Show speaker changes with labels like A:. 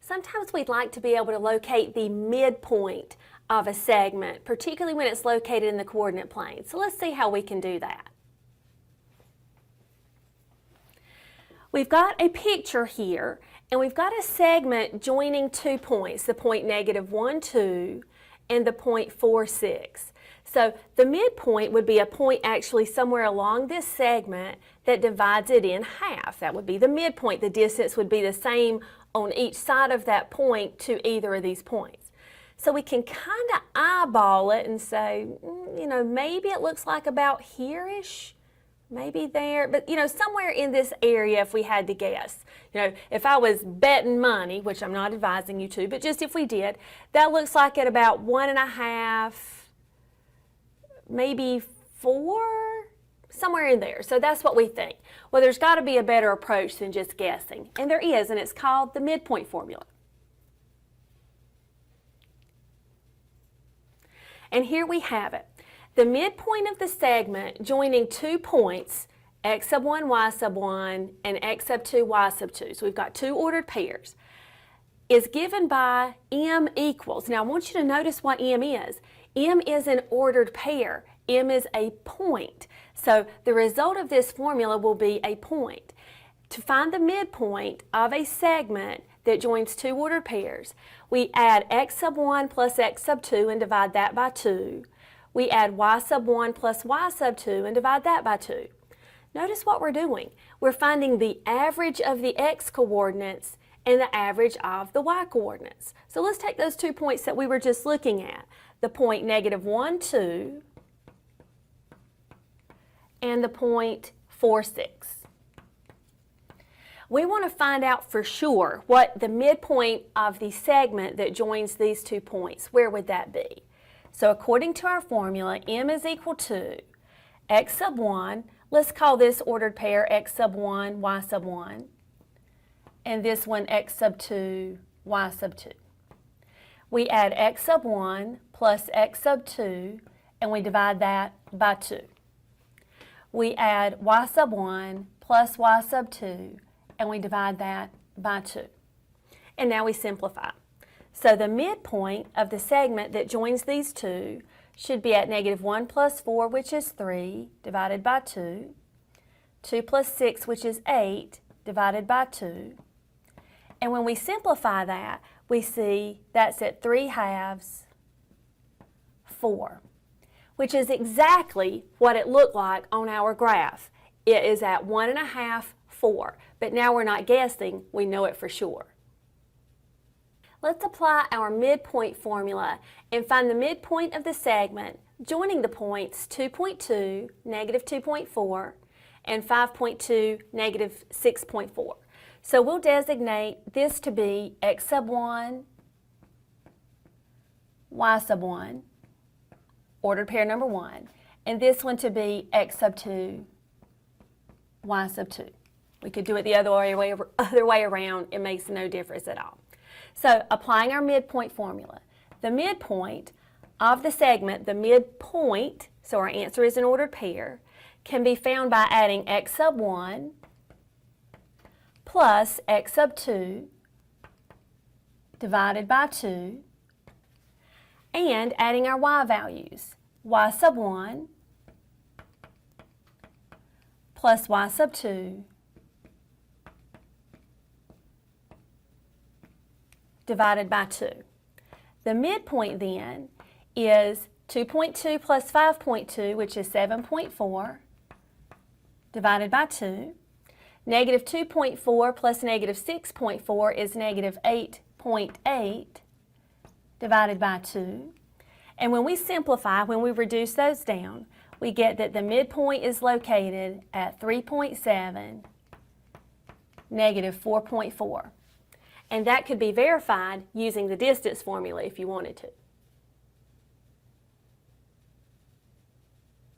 A: Sometimes we'd like to be able to locate the midpoint of a segment, particularly when it's located in the coordinate plane. So let's see how we can do that. We've got a picture here, and we've got a segment joining 2 points, the point -1, 2, and the point 4, 6. So the midpoint would be a point actually somewhere along this segment that divides it in half. That would be the midpoint. The distance would be the same on each side of that point to either of these points. So we can kind of eyeball it and say, you know, maybe it looks like about here-ish, maybe there, but you know, somewhere in this area if we had to guess. You know, if I was betting money, which I'm not advising you to, but just if we did, that looks like at about 1.5, maybe 4, somewhere in there. So that's what we think. Well, there's got to be a better approach than just guessing, and there is, and it's called the midpoint formula. And here we have it. The midpoint of the segment joining 2 points, x sub 1, y sub 1, and x sub 2, y sub 2. So we've got 2 ordered pairs, is given by m equals. Now I want you to notice what m is. M is an ordered pair. M is a point. So the result of this formula will be a point. To find the midpoint of a segment that joins 2 ordered pairs, we add x sub 1 plus x sub 2 and divide that by 2. We add y sub 1 plus y sub 2 and divide that by 2. Notice what we're doing. We're finding the average of the x coordinates and the average of the y coordinates. So let's take those 2 points that we were just looking at. The point -1, 2 and the point 4, 6. We want to find out for sure what the midpoint of the segment that joins these 2 points, where would that be? So according to our formula, m is equal to x sub 1, let's call this ordered pair x sub 1, y sub 1, and this one x sub 2, y sub 2. We add x sub 1 plus x sub 2, and we divide that by 2. We add y sub 1 plus y sub 2, and we divide that by 2. And now we simplify. So the midpoint of the segment that joins these 2 should be at -1 plus 4, which is 3, divided by 2. 2 plus 6, which is 8, divided by 2. And when we simplify that, we see that's at 3/2, 4, which is exactly what it looked like on our graph. It is at 1.5, 4, but now we're not guessing, we know it for sure. Let's apply our midpoint formula and find the midpoint of the segment joining the points 2.2, -2.4, and 5.2, -6.4. So we'll designate this to be x sub 1, y sub 1, ordered pair number 1, and this one to be x sub 2, y sub 2. We could do it the other way around. It makes no difference at all. So applying our midpoint formula, the midpoint of the segment, the midpoint, so our answer is an ordered pair, can be found by adding x sub 1 plus x sub 2 divided by 2 and adding our y values, y sub 1 plus y sub 2 divided by 2. The midpoint then is 2.2 plus 5.2, which is 7.4, divided by 2. -2.4 plus -6.4 is -8.8, divided by 2. And when we simplify, when we reduce those down, we get that the midpoint is located at 3.7, -4.4. And that could be verified using the distance formula if you wanted to.